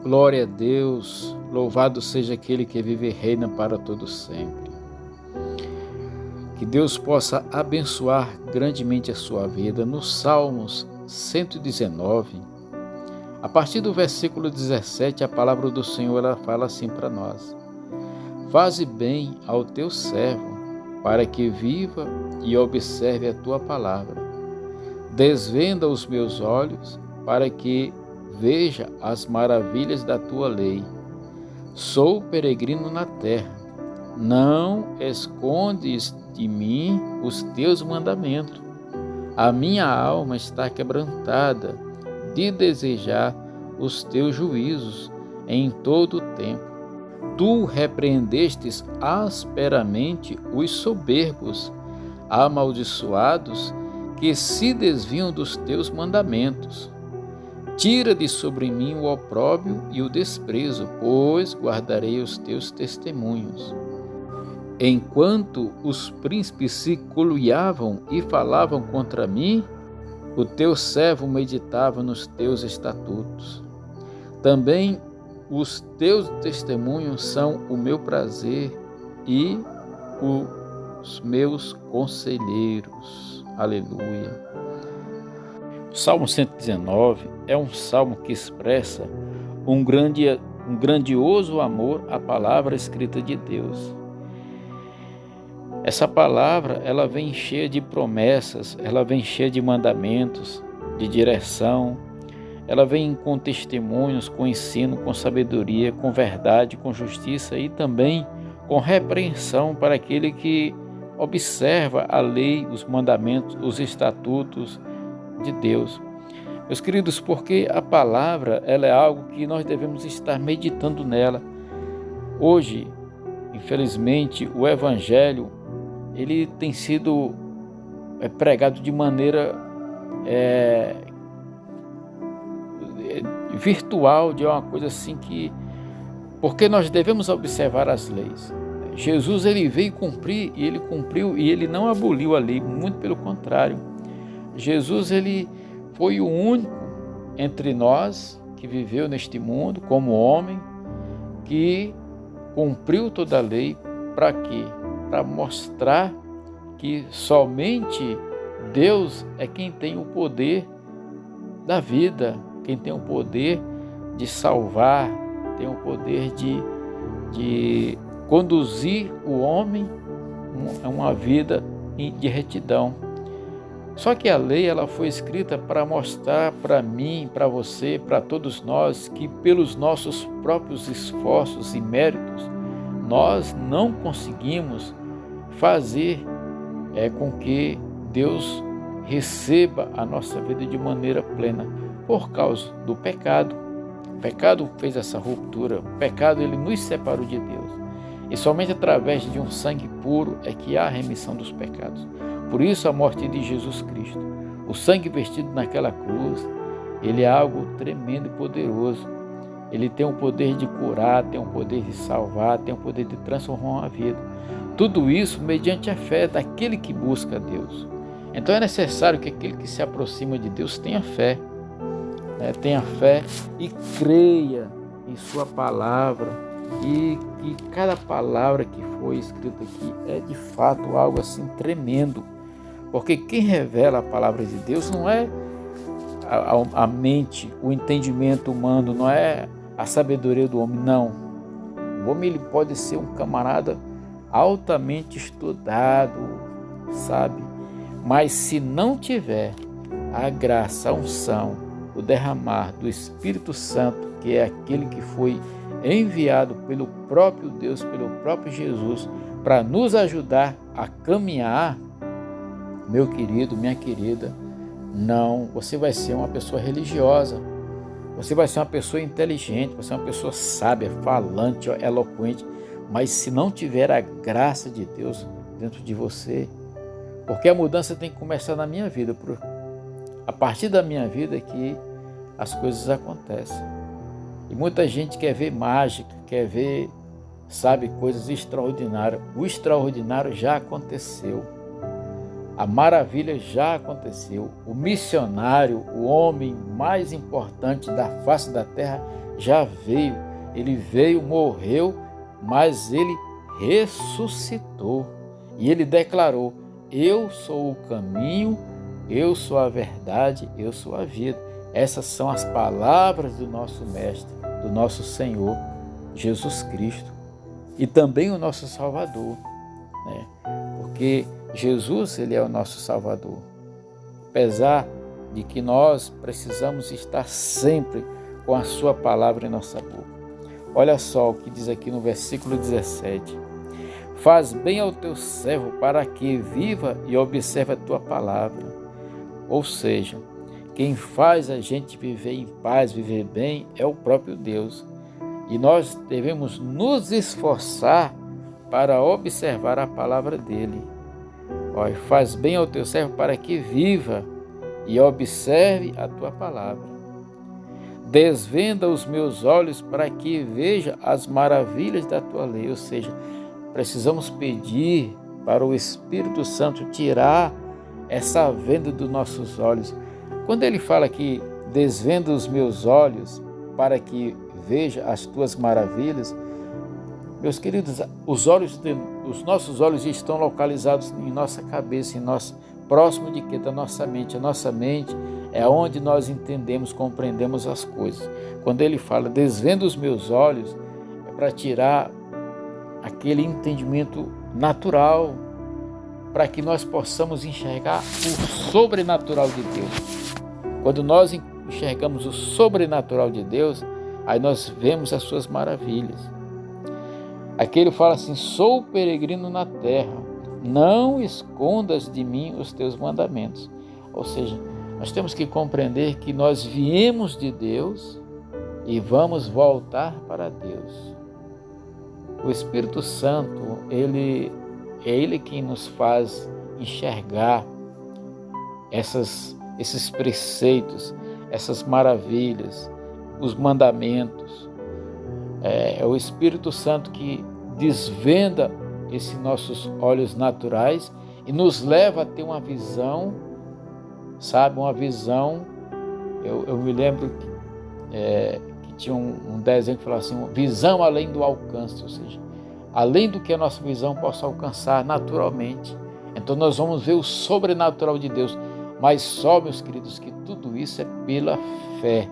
Glória a Deus, louvado seja aquele que vive e reina para todo sempre. Que Deus possa abençoar grandemente a sua vida. No Salmos 119, a partir do versículo 17, a palavra do Senhor ela fala assim para nós: Faze bem ao teu servo, para que viva e observe a tua palavra. Desvenda os meus olhos, para que veja as maravilhas da tua lei. Sou peregrino na terra, não escondes de mim os teus mandamentos. A minha alma está quebrantada de desejar os teus juízos em todo o tempo. Tu repreendestes asperamente os soberbos, amaldiçoados que se desviam dos teus mandamentos. Tira de sobre mim o opróbrio e o desprezo, pois guardarei os teus testemunhos. Enquanto os príncipes se coluiavam e falavam contra mim, o teu servo meditava nos teus estatutos. Também os teus testemunhos são o meu prazer e os meus conselheiros. Aleluia. O Salmo 119 é um salmo que expressa um grandioso amor à palavra escrita de Deus. Essa palavra, ela vem cheia de promessas, ela vem cheia de mandamentos, de direção, ela vem com testemunhos, com ensino, com sabedoria, com verdade, com justiça e também com repreensão para aquele que observa a lei, os mandamentos, os estatutos de Deus. Meus queridos, porque a palavra ela é algo que nós devemos estar meditando nela. Hoje, infelizmente, o evangelho ele tem sido pregado de maneira virtual, de uma coisa assim que... Porque nós devemos observar as leis. Jesus ele veio cumprir e ele cumpriu e ele não aboliu a lei, muito pelo contrário. Jesus ele foi o único entre nós que viveu neste mundo como homem, que cumpriu toda a lei. Para quê? Para mostrar que somente Deus é quem tem o poder da vida, quem tem o poder de salvar, tem o poder de conduzir o homem a uma vida de retidão. Só que a lei ela foi escrita para mostrar para mim, para você, para todos nós, que pelos nossos próprios esforços e méritos, nós não conseguimos fazer com que Deus receba a nossa vida de maneira plena, por causa do pecado. O pecado fez essa ruptura, o pecado ele nos separou de Deus. E somente através de um sangue puro é que há a remissão dos pecados. Por isso a morte de Jesus Cristo, o sangue vertido naquela cruz, ele é algo tremendo e poderoso. Ele tem o poder de curar, tem o poder de salvar, tem o poder de transformar uma vida. Tudo isso mediante a fé daquele que busca a Deus. Então é necessário que aquele que se aproxima de Deus tenha fé. Tenha fé e creia em sua palavra. E que cada palavra que foi escrita aqui é de fato algo assim tremendo. Porque quem revela a palavra de Deus não é a mente, o entendimento humano, não é a sabedoria do homem, não. O homem ele pode ser um camarada altamente estudado, sabe? Mas se não tiver a graça, a unção, o derramar do Espírito Santo, que é aquele que foi enviado pelo próprio Deus, pelo próprio Jesus, para nos ajudar a caminhar, meu querido, minha querida, não, você vai ser uma pessoa religiosa, você vai ser uma pessoa inteligente, você é uma pessoa sábia, falante, eloquente, mas se não tiver a graça de Deus dentro de você, porque a mudança tem que começar na minha vida, a partir da minha vida é que as coisas acontecem. E muita gente quer ver mágica, quer ver sabe, coisas extraordinárias. O extraordinário já aconteceu. A maravilha já aconteceu. O missionário, o homem mais importante da face da terra, já veio. Ele veio, morreu, mas ele ressuscitou. E ele declarou: eu sou o caminho, eu sou a verdade, eu sou a vida. Essas são as palavras do nosso Mestre, do nosso Senhor Jesus Cristo. E também o nosso Salvador, né? Porque Jesus, ele é o nosso Salvador. Apesar de que nós precisamos estar sempre com a sua palavra em nossa boca. Olha só o que diz aqui no versículo 17. Faz bem ao teu servo para que viva e observe a tua palavra. Ou seja, quem faz a gente viver em paz, viver bem, é o próprio Deus. E nós devemos nos esforçar para observar a palavra dele. Olha, faz bem ao teu servo para que viva e observe a tua palavra. Desvenda os meus olhos para que veja as maravilhas da tua lei. Ou seja, precisamos pedir para o Espírito Santo tirar essa venda dos nossos olhos. Quando ele fala que desvenda os meus olhos para que veja as tuas maravilhas, meus queridos, os nossos olhos estão localizados em nossa cabeça, próximo de quê? Da nossa mente. A nossa mente é onde nós entendemos, compreendemos as coisas. Quando ele fala desvenda os meus olhos, é para tirar aquele entendimento natural, para que nós possamos enxergar o sobrenatural de Deus. Quando nós enxergamos o sobrenatural de Deus, aí nós vemos as suas maravilhas. Aqui ele fala assim: sou peregrino na terra, não escondas de mim os teus mandamentos. Ou seja, nós temos que compreender que nós viemos de Deus e vamos voltar para Deus. O Espírito Santo, é Ele quem nos faz enxergar esses preceitos, essas maravilhas, os mandamentos. É o Espírito Santo que desvenda esses nossos olhos naturais e nos leva a ter uma visão, sabe, uma visão. Eu me lembro que tinha um desenho que falava assim: visão além do alcance, ou seja, além do que a nossa visão possa alcançar naturalmente. Então nós vamos ver o sobrenatural de Deus, mas só, meus queridos, que tudo isso é pela fé.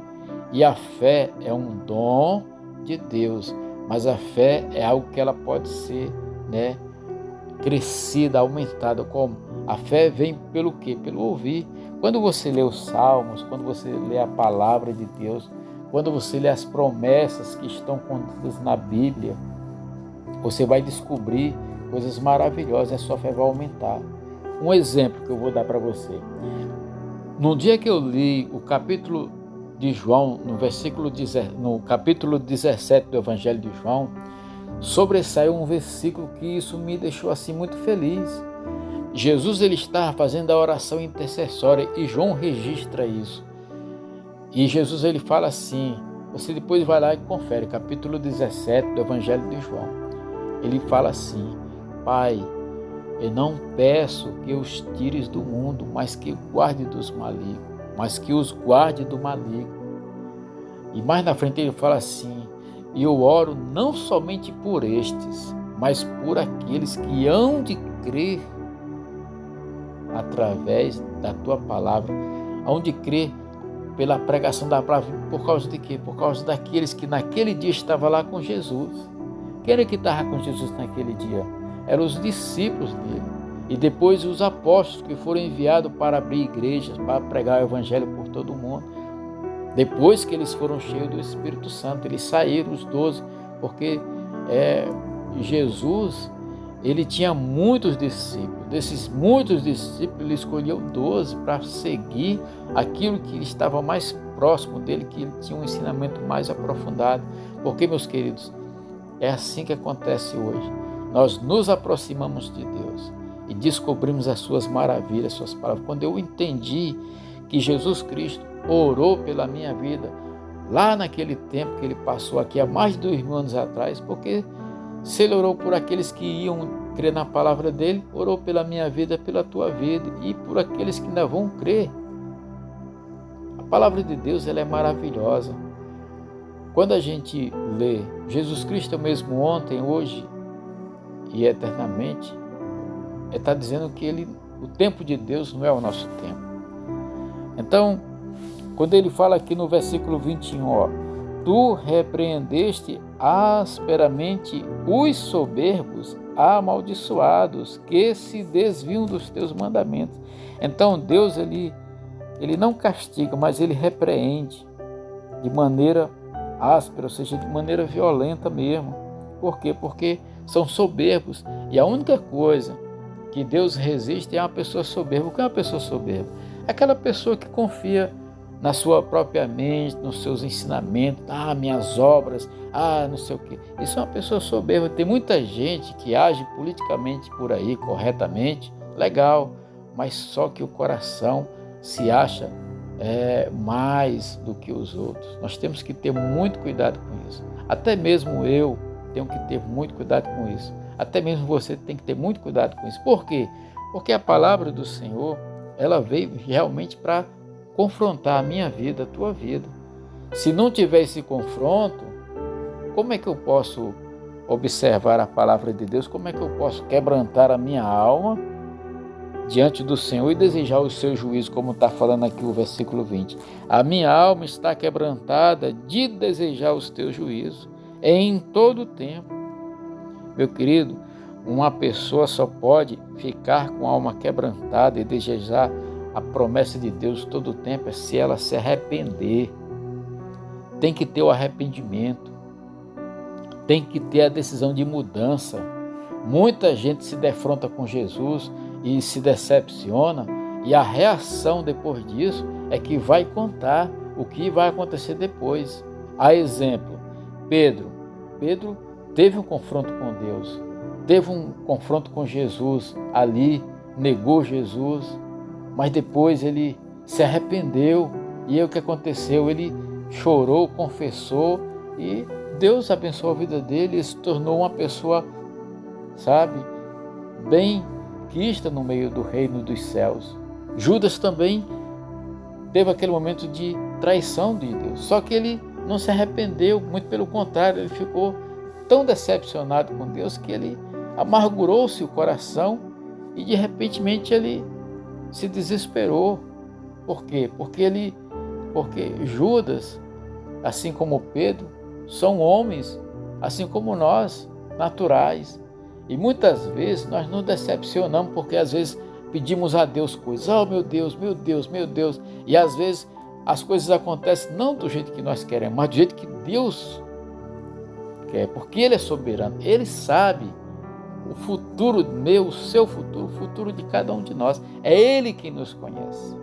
E a fé é um dom de Deus, mas a fé é algo que ela pode ser, crescida, aumentada. Como? A fé vem pelo quê? Pelo ouvir. Quando você lê os Salmos, quando você lê a palavra de Deus, quando você lê as promessas que estão contidas na Bíblia, você vai descobrir coisas maravilhosas, a sua fé vai aumentar. Um exemplo que eu vou dar para você. No dia que eu li o capítulo de João, no capítulo 17 do Evangelho de João, sobressaiu um versículo que isso me deixou assim muito feliz. Jesus, ele estava fazendo a oração intercessória e João registra isso. E Jesus, ele fala assim, você depois vai lá e confere, capítulo 17 do Evangelho de João. Ele fala assim: Pai, eu não peço que os tires do mundo, mas que guarde dos malignos, mas que os guarde do maligno. E mais na frente ele fala assim: e eu oro não somente por estes, mas por aqueles que hão de crer através da tua palavra, hão de crer pela pregação da palavra. Por causa de quê? Por causa daqueles que naquele dia estavam lá com Jesus. Quem era que estava com Jesus naquele dia? Eram os discípulos dele. E depois os apóstolos que foram enviados para abrir igrejas, para pregar o evangelho por todo o mundo. Depois que eles foram cheios do Espírito Santo, eles saíram, os 12, porque Jesus, ele tinha muitos discípulos. Desses muitos discípulos, ele escolheu 12 para seguir aquilo que estava mais próximo dele, que ele tinha um ensinamento mais aprofundado. Porque, meus queridos, é assim que acontece hoje. Nós nos aproximamos de Deus e descobrimos as suas maravilhas, as suas palavras. Quando eu entendi que Jesus Cristo orou pela minha vida, lá naquele tempo que ele passou aqui há mais de 2000 anos atrás, porque Se ele orou por aqueles que iam crer na palavra dele, orou pela minha vida, pela tua vida e por aqueles que ainda vão crer. A palavra de Deus, ela é maravilhosa. Quando a gente lê Jesus Cristo é o mesmo ontem, hoje e eternamente, está dizendo que o tempo de Deus não é o nosso tempo. Então, quando ele fala aqui no versículo 21, tu repreendeste asperamente os soberbos amaldiçoados que se desviam dos teus mandamentos. Então Deus ele não castiga, mas ele repreende de maneira áspera, ou seja, de maneira violenta mesmo. Por quê? Porque são soberbos. E a única coisa que Deus resiste é uma pessoa soberba. O que é uma pessoa soberba? É aquela pessoa que confia na sua própria mente, nos seus ensinamentos, minhas obras, não sei o quê. Isso é uma pessoa soberba. Tem muita gente que age politicamente por aí, corretamente, legal, mas só que o coração se acha mais do que os outros. Nós temos que ter muito cuidado com isso. Até mesmo eu tenho que ter muito cuidado com isso. Até mesmo você tem que ter muito cuidado com isso. Por quê? Porque a palavra do Senhor, ela veio realmente para confrontar a minha vida, a tua vida. Se não tiver esse confronto, como é que eu posso observar a palavra de Deus? Como é que eu posso quebrantar a minha alma diante do Senhor e desejar o seu juízo, como está falando aqui o versículo 20? A minha alma está quebrantada de desejar os teus juízos em todo o tempo. Meu querido, uma pessoa só pode ficar com a alma quebrantada e desejar a promessa de Deus todo o tempo se ela se arrepender. Tem que ter o arrependimento. Tem que ter a decisão de mudança. Muita gente se defronta com Jesus e se decepciona, e a reação depois disso é que vai contar o que vai acontecer depois. A exemplo, Pedro teve um confronto com Deus, teve um confronto com Jesus ali, negou Jesus, mas depois ele se arrependeu, e aí o que aconteceu? Ele chorou, confessou, e Deus abençoou a vida dele e se tornou uma pessoa, bem quista no meio do reino dos céus. Judas também teve aquele momento de traição de Deus, só que ele não se arrependeu, muito pelo contrário, ele ficou tão decepcionado com Deus que ele amargurou-se o coração e de repente ele se desesperou. Por quê? Porque Judas, assim como Pedro, são homens, assim como nós, naturais. E muitas vezes nós nos decepcionamos porque às vezes pedimos a Deus coisas. Meu Deus, meu Deus, meu Deus. E às vezes as coisas acontecem não do jeito que nós queremos, mas do jeito que Deus quer, porque Ele é soberano. Ele sabe o futuro meu, o seu futuro, o futuro de cada um de nós. É Ele quem nos conhece.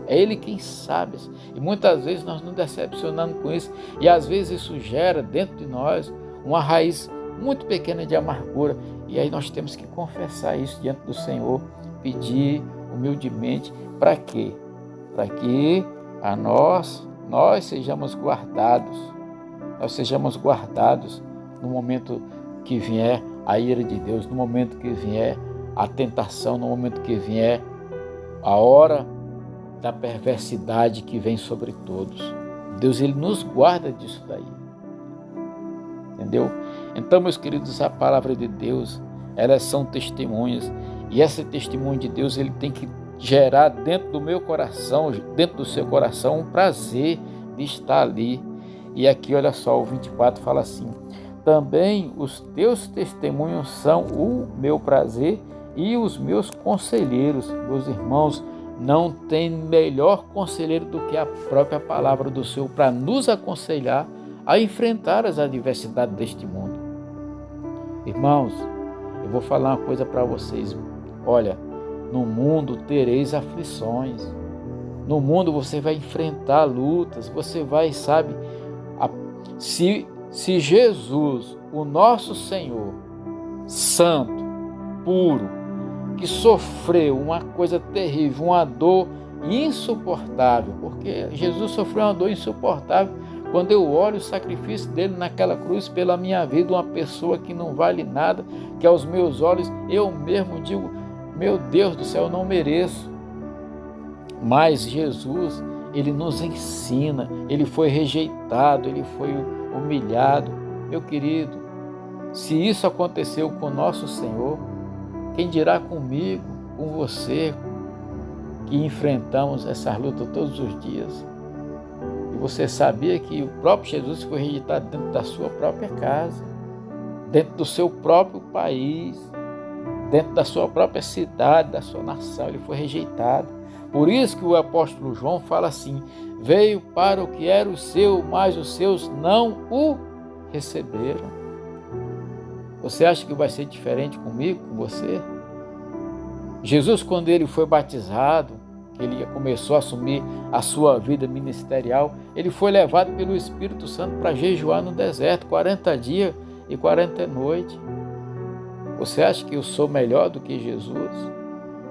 É Ele quem sabe. E muitas vezes nós nos decepcionamos com isso. E às vezes isso gera dentro de nós uma raiz muito pequena de amargura. E aí nós temos que confessar isso diante do Senhor. Pedir humildemente. Para quê? Para que nós sejamos guardados. Nós sejamos guardados no momento que vier a ira de Deus, no momento que vier a tentação, no momento que vier a hora da perversidade que vem sobre todos. Deus, Ele nos guarda disso daí. Entendeu? Então, meus queridos, a palavra de Deus, elas são testemunhas, e esse testemunho de Deus, ele tem que gerar dentro do meu coração, dentro do seu coração, um prazer de estar ali. E aqui, olha só, o 24 fala assim: também os teus testemunhos são o meu prazer e os meus conselheiros. Meus irmãos, não tem melhor conselheiro do que a própria palavra do Senhor para nos aconselhar a enfrentar as adversidades deste mundo. Irmãos, eu vou falar uma coisa para vocês. Olha, no mundo tereis aflições. No mundo você vai enfrentar lutas, você vai, se Jesus, o nosso Senhor, santo, puro, que sofreu uma coisa terrível, uma dor insuportável, porque Jesus sofreu uma dor insuportável Quando eu olho o sacrifício dele naquela cruz pela minha vida, uma pessoa que não vale nada, que aos meus olhos eu mesmo digo, meu Deus do céu, eu não mereço. Mas Jesus, ele nos ensina, ele foi rejeitado, ele foi humilhado. Meu querido, se isso aconteceu com nosso Senhor, quem dirá comigo, com você, que enfrentamos essas lutas todos os dias? E você sabia que o próprio Jesus foi rejeitado dentro da sua própria casa, dentro do seu próprio país, dentro da sua própria cidade, da sua nação, ele foi rejeitado. Por isso que o apóstolo João fala assim, veio para o que era o seu, mas os seus não o receberam. Você acha que vai ser diferente comigo, com você? Jesus, quando ele foi batizado, que ele começou a assumir a sua vida ministerial, ele foi levado pelo Espírito Santo para jejuar no deserto, 40 dias e 40 noites. Você acha que eu sou melhor do que Jesus?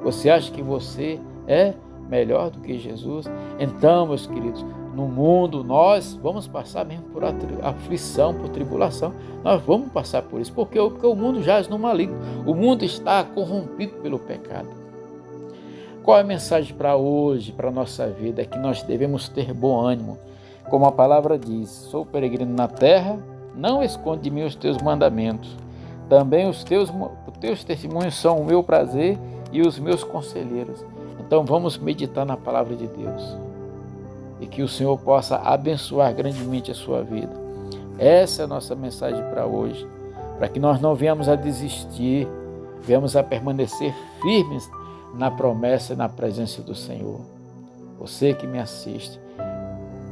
Você acha que você é melhor do que Jesus? Então, meus queridos, no mundo nós vamos passar mesmo por aflição, por tribulação. Nós vamos passar por isso, porque o mundo jaz no maligno. O mundo está corrompido pelo pecado. Qual é a mensagem para hoje, para a nossa vida? É que nós devemos ter bom ânimo. Como a palavra diz, sou peregrino na terra, não esconde de mim os teus mandamentos. Também os teus testemunhos são o meu prazer e os meus conselheiros. Então vamos meditar na palavra de Deus. E que o Senhor possa abençoar grandemente a sua vida. Essa é a nossa mensagem para hoje. Para que nós não venhamos a desistir, venhamos a permanecer firmes na promessa e na presença do Senhor. Você que me assiste,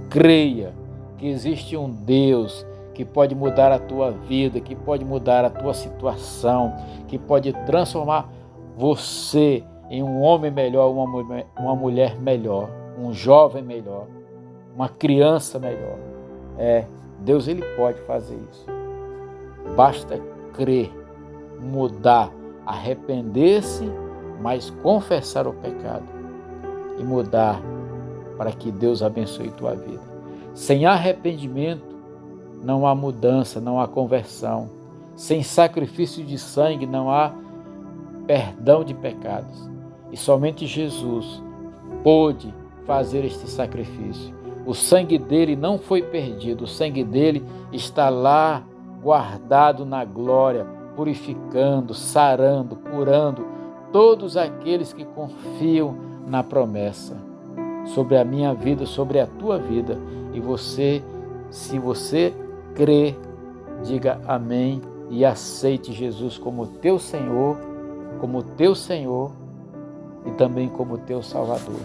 creia que existe um Deus que pode mudar a tua vida, que pode mudar a tua situação, que pode transformar você em um homem melhor, uma mulher melhor, um jovem melhor, uma criança melhor. Deus ele pode fazer isso. Basta crer, mudar, arrepender-se, mas confessar o pecado e mudar para que Deus abençoe tua vida. Sem arrependimento não há mudança, não há conversão. Sem sacrifício de sangue não há perdão de pecados. E somente Jesus pôde fazer este sacrifício. O sangue dele não foi perdido, o sangue dele está lá guardado na glória, purificando, sarando, curando todos aqueles que confiam na promessa sobre a minha vida, sobre a tua vida. E você, se você crê, diga amém e aceite Jesus como teu Senhor e também como teu Salvador.